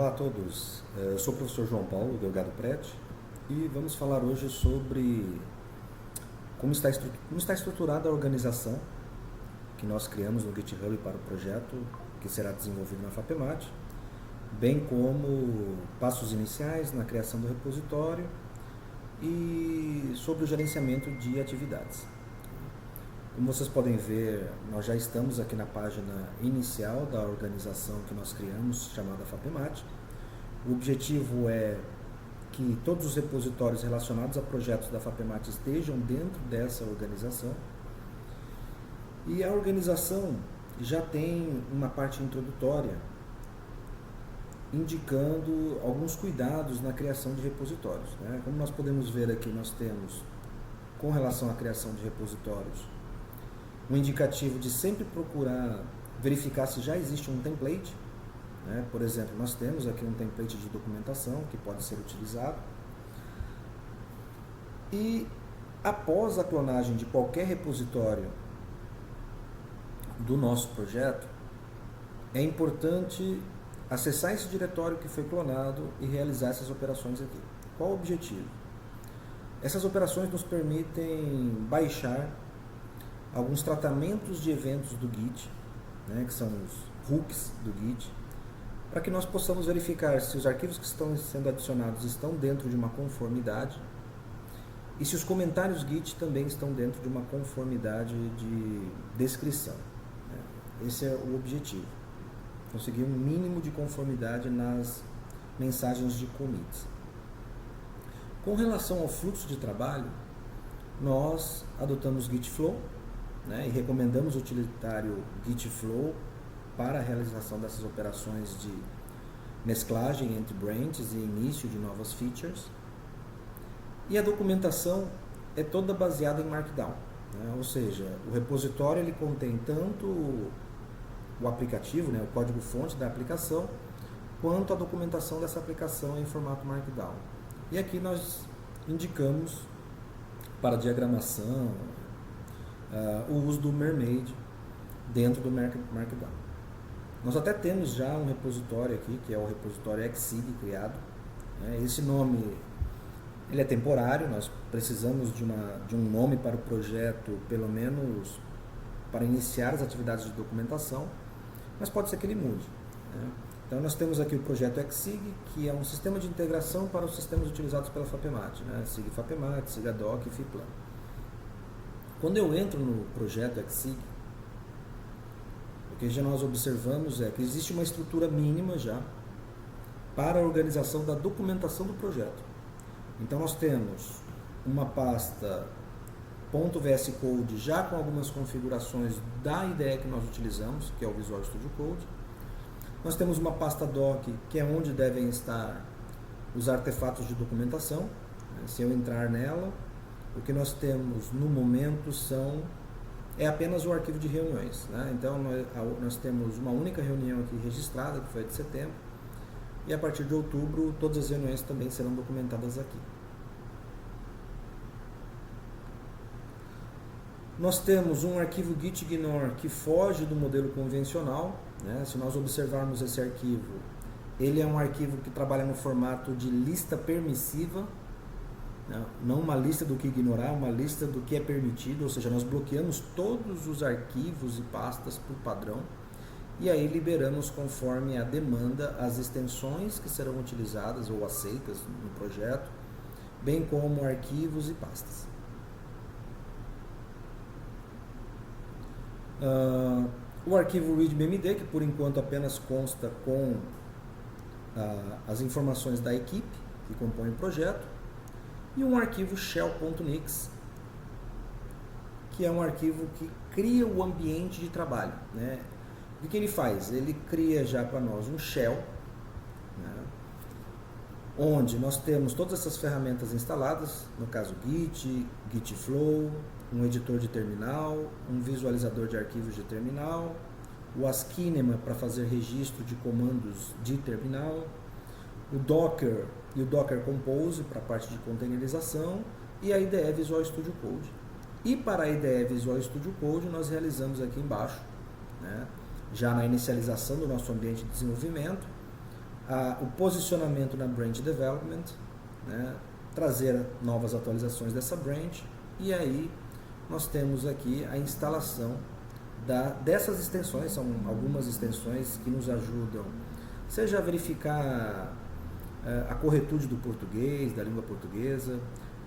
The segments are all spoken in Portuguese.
Olá a todos, eu sou o professor João Paulo Delgado Prete e vamos falar hoje sobre como está estruturada a organização que nós criamos no GitHub para o projeto que será desenvolvido na FAPEMAT, bem como passos iniciais na criação do repositório e sobre o gerenciamento de atividades. Como vocês podem ver, nós já estamos aqui na página inicial da organização que nós criamos, chamada FAPEMAT. O objetivo é que todos os repositórios relacionados a projetos da FAPEMAT estejam dentro dessa organização. E a organização já tem uma parte introdutória indicando alguns cuidados na criação de repositórios, né? Como nós podemos ver aqui, nós temos, com relação à criação de repositórios, um indicativo de sempre procurar verificar se já existe um template, né? Por exemplo, nós temos aqui um template de documentação que pode ser utilizado. E após a clonagem de qualquer repositório do nosso projeto, é importante acessar esse diretório que foi clonado e realizar essas operações aqui. Qual o objetivo? Essas operações nos permitem baixar alguns tratamentos de eventos do Git, né, que são os hooks do Git, para que nós possamos verificar se os arquivos que estão sendo adicionados estão dentro de uma conformidade e se os comentários Git também estão dentro de uma conformidade de descrição. Esse é o objetivo, conseguir um mínimo de conformidade nas mensagens de commits. Com relação ao fluxo de trabalho, nós adotamos Git Flow, né, e recomendamos o utilitário Git Flow para a realização dessas operações de mesclagem entre branches e início de novas features. E a documentação é toda baseada em Markdown, né, ou seja, o repositório ele contém tanto o aplicativo, né, o código-fonte da aplicação, quanto a documentação dessa aplicação em formato Markdown. E aqui nós indicamos para diagramação o uso do Mermaid dentro do Markdown. Nós até temos já um repositório aqui, que é o repositório Xig criado. Esse nome ele é temporário, nós precisamos de um nome para o projeto, pelo menos para iniciar as atividades de documentação, mas pode ser que ele mude, né? Então nós temos aqui o projeto Xig, que é um sistema de integração para os sistemas utilizados pela FAPEMAT, né? Sig FAPEMAT, Sigadoc e Fiplan. Quando eu entro no projeto Xig, o que já nós observamos é que existe uma estrutura mínima já para a organização da documentação do projeto. Então nós temos uma pasta .vs Code já com algumas configurações da IDE que nós utilizamos, que é o Visual Studio Code. Nós temos uma pasta doc, que é onde devem estar os artefatos de documentação. Se eu entrar nela, o que nós temos no momento é apenas o arquivo de reuniões, né? Então nós temos uma única reunião aqui registrada, que foi a de setembro, e a partir de outubro todas as reuniões também serão documentadas aqui. Nós temos um arquivo gitignore que foge do modelo convencional, né? Se nós observarmos esse arquivo, ele é um arquivo que trabalha no formato de lista permissiva, não uma lista do que ignorar, uma lista do que é permitido, ou seja, nós bloqueamos todos os arquivos e pastas por padrão e aí liberamos conforme a demanda as extensões que serão utilizadas ou aceitas no projeto, bem como arquivos e pastas. O arquivo readme.md, que por enquanto apenas consta com as informações da equipe que compõe o projeto, e um arquivo shell.nix, que é um arquivo que cria o ambiente de trabalho, né? O que ele faz? Ele cria já para nós um shell, né, onde nós temos todas essas ferramentas instaladas, no caso Git, Git Flow, um editor de terminal, um visualizador de arquivos de terminal, o ASCII-Kinema para fazer registro de comandos de terminal, o Docker e o Docker Compose para a parte de containerização e a IDE Visual Studio Code. E para a IDE Visual Studio Code nós realizamos aqui embaixo, né, já na inicialização do nosso ambiente de desenvolvimento, o posicionamento na branch development, né? Trazer novas atualizações dessa branch, e aí nós temos aqui a instalação dessas extensões. São algumas extensões que nos ajudam, seja a verificar a corretude do português, da língua portuguesa,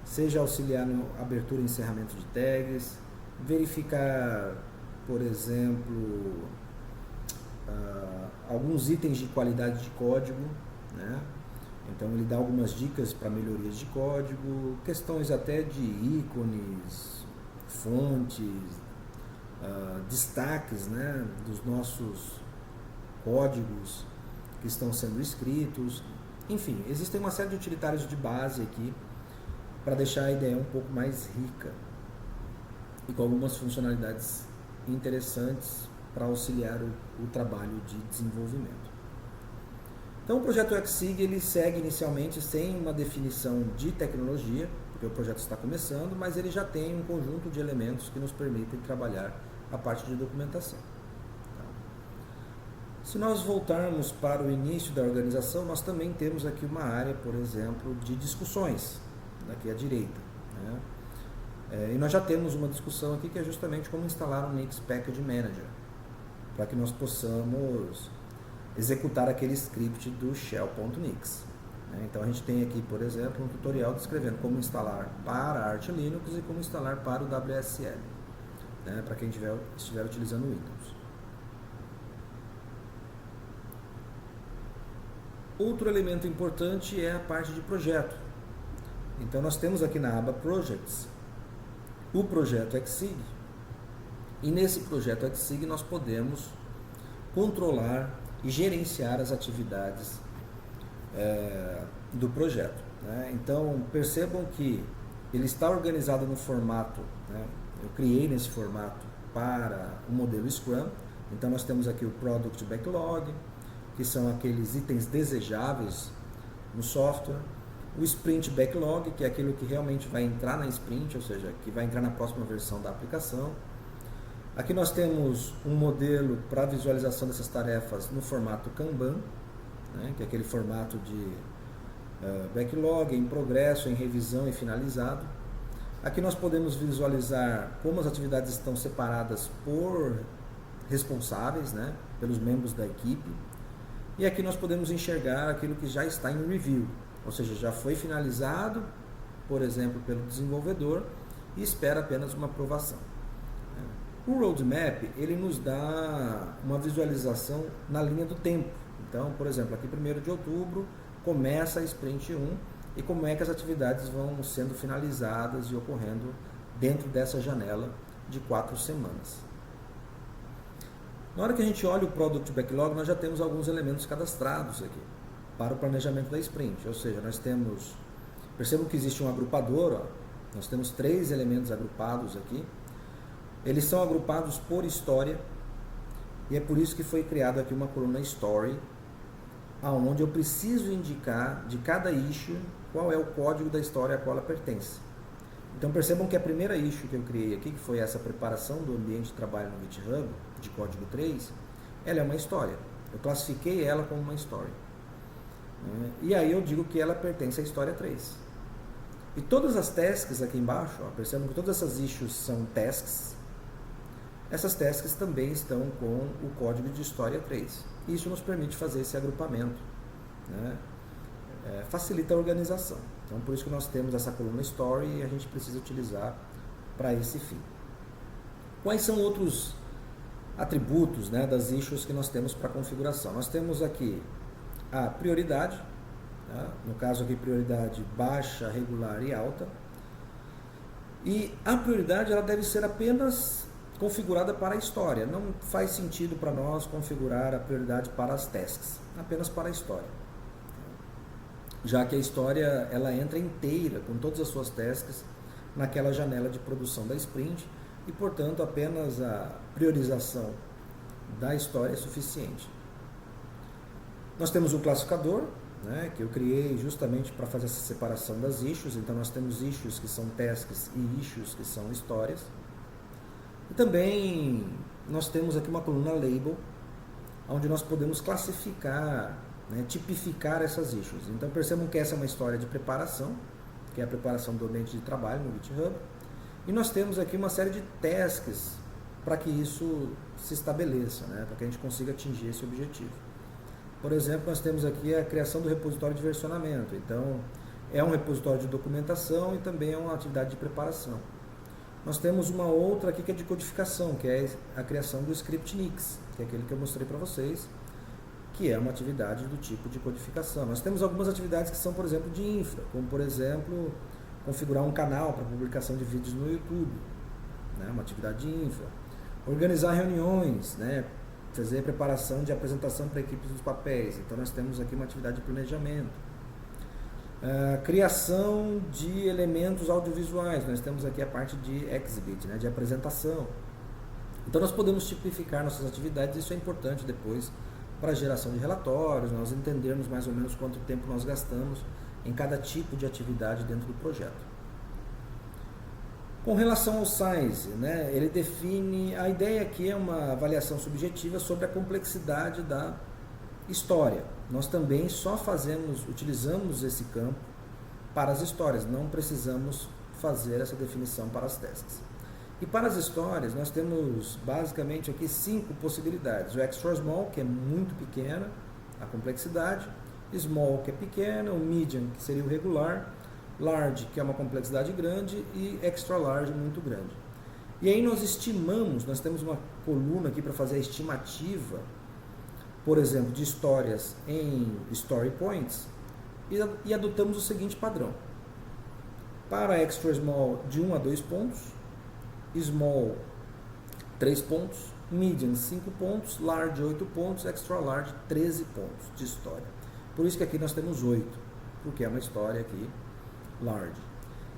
seja auxiliar na abertura e encerramento de tags, verificar, por exemplo, alguns itens de qualidade de código, né? Então ele dá algumas dicas para melhorias de código, questões até de ícones, fontes, destaques, né, dos nossos códigos que estão sendo escritos. Enfim, existem uma série de utilitários de base aqui para deixar a ideia um pouco mais rica e com algumas funcionalidades interessantes para auxiliar o trabalho de desenvolvimento. Então o projeto Xig ele segue inicialmente sem uma definição de tecnologia, porque o projeto está começando, mas ele já tem um conjunto de elementos que nos permitem trabalhar a parte de documentação. Se nós voltarmos para o início da organização, nós também temos aqui uma área, por exemplo, de discussões, daqui à direita, né? E nós já temos uma discussão aqui que é justamente como instalar o Nix Package Manager, para que nós possamos executar aquele script do shell.nix. Então a gente tem aqui, por exemplo, um tutorial descrevendo como instalar para a Arch Linux e como instalar para o WSL, né, para quem estiver utilizando o Windows. Outro elemento importante é a parte de projeto. Então nós temos aqui na aba Projects o projeto Xig, e nesse projeto Xig nós podemos controlar e gerenciar as atividades do projeto, né? Então percebam que ele está organizado no formato, né? Eu criei nesse formato para o modelo Scrum. Então nós temos aqui o Product Backlog, que são aqueles itens desejáveis no software, o Sprint Backlog, que é aquilo que realmente vai entrar na sprint, ou seja, que vai entrar na próxima versão da aplicação. Aqui nós temos um modelo para visualização dessas tarefas no formato Kanban, né, que é aquele formato de backlog, em progresso, em revisão e finalizado. Aqui nós podemos visualizar como as atividades estão separadas por responsáveis, né, pelos membros da equipe. E aqui nós podemos enxergar aquilo que já está em review, ou seja, já foi finalizado, por exemplo, pelo desenvolvedor e espera apenas uma aprovação. O roadmap, ele nos dá uma visualização na linha do tempo. Então, por exemplo, aqui 1º de outubro começa a Sprint 1 e como é que as atividades vão sendo finalizadas e ocorrendo dentro dessa janela de 4 semanas. Na hora que a gente olha o Product Backlog, nós já temos alguns elementos cadastrados aqui para o planejamento da Sprint. Ou seja, nós temos, percebam que existe um agrupador, ó, nós temos 3 elementos agrupados aqui. Eles são agrupados por história e é por isso que foi criada aqui uma coluna Story, aonde eu preciso indicar de cada issue qual é o código da história a qual ela pertence. Então percebam que a primeira issue que eu criei aqui, que foi essa preparação do ambiente de trabalho no GitHub, de código 3, ela é uma história. Eu classifiquei ela como uma story. E aí eu digo que ela pertence à história 3. E todas as tasks aqui embaixo, ó, percebam que todas essas issues são tasks. Essas tasks também estão com o código de história 3. Isso nos permite fazer esse agrupamento, né? Facilita a organização. Então, por isso que nós temos essa coluna Story e a gente precisa utilizar para esse fim. Quais são outros atributos, né, das issues que nós temos para configuração? Nós temos aqui a prioridade, tá? No caso aqui prioridade baixa, regular e alta. E a prioridade ela deve ser apenas configurada para a história. Não faz sentido para nós configurar a prioridade para as tasks, apenas para a história. Já que a história ela entra inteira com todas as suas tasks naquela janela de produção da sprint e, portanto, apenas a priorização da história é suficiente. Nós temos um classificador, né, que eu criei justamente para fazer essa separação das issues. Então nós temos issues que são tasks e issues que são histórias. E também nós temos aqui uma coluna label, onde nós podemos classificar né, tipificar essas issues. Então percebam que essa é uma história de preparação, que é a preparação do ambiente de trabalho no GitHub, e nós temos aqui uma série de tasks para que isso se estabeleça, né, para que a gente consiga atingir esse objetivo. Por exemplo, nós temos aqui a criação do repositório de versionamento. Então, é um repositório de documentação e também é uma atividade de preparação. Nós temos uma outra aqui que é de codificação, que é a criação do script Nix, que é aquele que eu mostrei para vocês, que é uma atividade do tipo de codificação. Nós temos algumas atividades que são, por exemplo, de infra, como, por exemplo, configurar um canal para publicação de vídeos no YouTube, né, uma atividade de infra. Organizar reuniões, né, fazer preparação de apresentação para equipes dos papéis. Então nós temos aqui uma atividade de planejamento. Criação de elementos audiovisuais. Nós temos aqui a parte de exhibit, né, de apresentação. Então nós podemos tipificar nossas atividades. Isso é importante depois para a geração de relatórios, nós entendermos mais ou menos quanto tempo nós gastamos em cada tipo de atividade dentro do projeto. Com relação ao size, né, ele define, a ideia aqui é uma avaliação subjetiva sobre a complexidade da história. Nós também só utilizamos esse campo para as histórias, não precisamos fazer essa definição para as tasks. E para as histórias, nós temos basicamente aqui 5 possibilidades. O extra small, que é muito pequena, a complexidade, small, que é pequena, o medium, que seria o regular, large, que é uma complexidade grande, e extra large, muito grande. E aí nós estimamos, nós temos uma coluna aqui para fazer a estimativa, por exemplo, de histórias em story points, e adotamos o seguinte padrão. Para extra small, de 1 a 2 pontos, small, 3 pontos, medium, 5 pontos, large, 8 pontos, extra large, 13 pontos de história. Por isso que aqui nós temos 8, porque é uma história aqui large.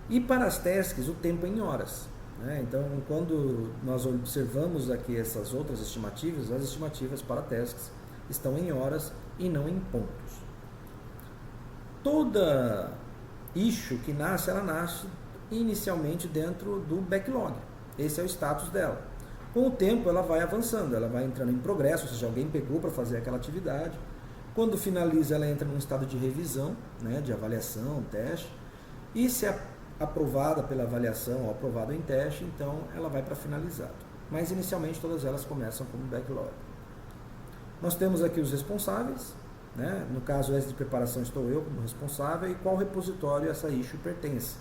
E para as tasks, o tempo é em horas, né? Então, quando nós observamos aqui essas outras estimativas, as estimativas para tasks estão em horas e não em pontos. Toda issue que nasce, ela nasce inicialmente dentro do backlog. Esse é o status dela. Com o tempo, ela vai avançando, ela vai entrando em progresso, ou seja, alguém pegou para fazer aquela atividade. Quando finaliza, ela entra num estado de revisão, né, de avaliação, teste. E se é aprovada pela avaliação ou aprovada em teste, então ela vai para finalizado. Mas inicialmente todas elas começam como backlog. Nós temos aqui os responsáveis, né? No caso esse de preparação estou eu como responsável, e qual repositório essa issue pertence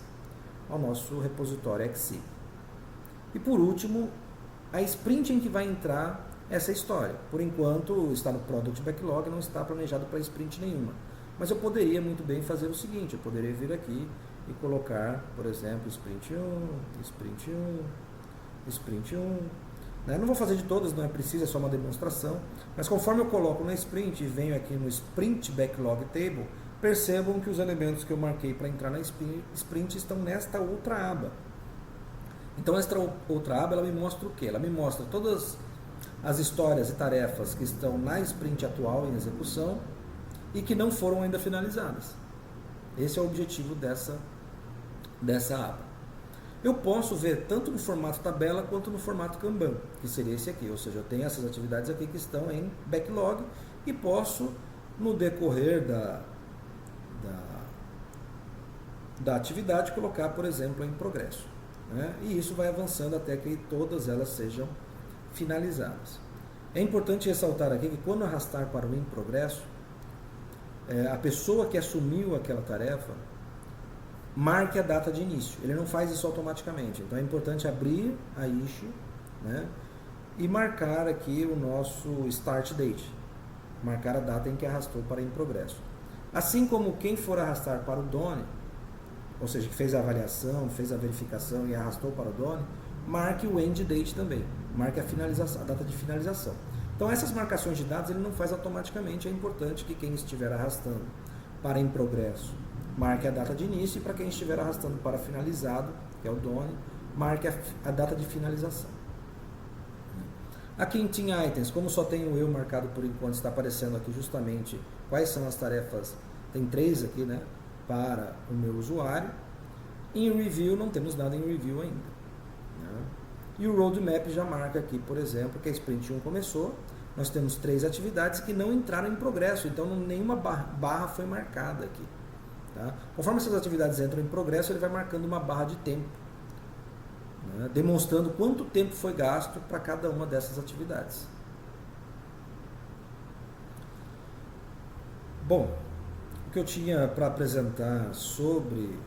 ao nosso repositório XC. E por último, a sprint em que vai entrar essa história. Por enquanto está no Product Backlog, não está planejado para sprint nenhuma. Mas eu poderia muito bem fazer o seguinte, eu poderia vir aqui e colocar, por exemplo, sprint 1, sprint 1, sprint 1. Né? Não vou fazer de todas, não é preciso, é só uma demonstração. Mas conforme eu coloco na sprint e venho aqui no Sprint Backlog Table, percebam que os elementos que eu marquei para entrar na sprint estão nesta outra aba. Então esta outra aba, ela me mostra o quê? Ela me mostra todas as histórias e tarefas que estão na sprint atual em execução e que não foram ainda finalizadas. Esse é o objetivo dessa aba. Eu posso ver tanto no formato tabela quanto no formato Kanban, que seria esse aqui. Ou seja, eu tenho essas atividades aqui que estão em backlog e posso, no decorrer da atividade, colocar, por exemplo, em progresso. Né? E isso vai avançando até que todas elas sejam finalizadas. É importante ressaltar aqui que quando arrastar para o em progresso, a pessoa que assumiu aquela tarefa marque a data de início. Ele não faz isso automaticamente. Então é importante abrir a issue, né, e marcar aqui o nosso start date. Marcar a data em que arrastou para em progresso. Assim como quem for arrastar para o done, ou seja, que fez a avaliação, fez a verificação e arrastou para o done, marque o end date também. Marque a finalização, a data de finalização. Então essas marcações de dados ele não faz automaticamente. É importante que quem estiver arrastando para em progresso marque a data de início, e para quem estiver arrastando para finalizado, que é o done, marque a data de finalização. Aqui em Team Items, como só tenho eu marcado por enquanto, está aparecendo aqui justamente quais são as tarefas, tem 3 aqui, né, para o meu usuário. Em Review não temos nada em Review ainda. Né? E o Roadmap já marca aqui, por exemplo, que a Sprint 1 começou, nós temos 3 atividades que não entraram em progresso, então nenhuma barra foi marcada aqui. Tá? Conforme essas atividades entram em progresso, ele vai marcando uma barra de tempo, né, demonstrando quanto tempo foi gasto para cada uma dessas atividades. Bom, o que eu tinha para apresentar sobre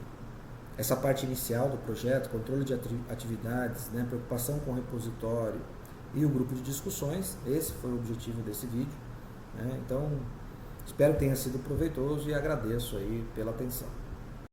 essa parte inicial do projeto, controle de atividades, né, preocupação com o repositório e o grupo de discussões, esse foi o objetivo desse vídeo, né? Então, espero que tenha sido proveitoso e agradeço aí pela atenção.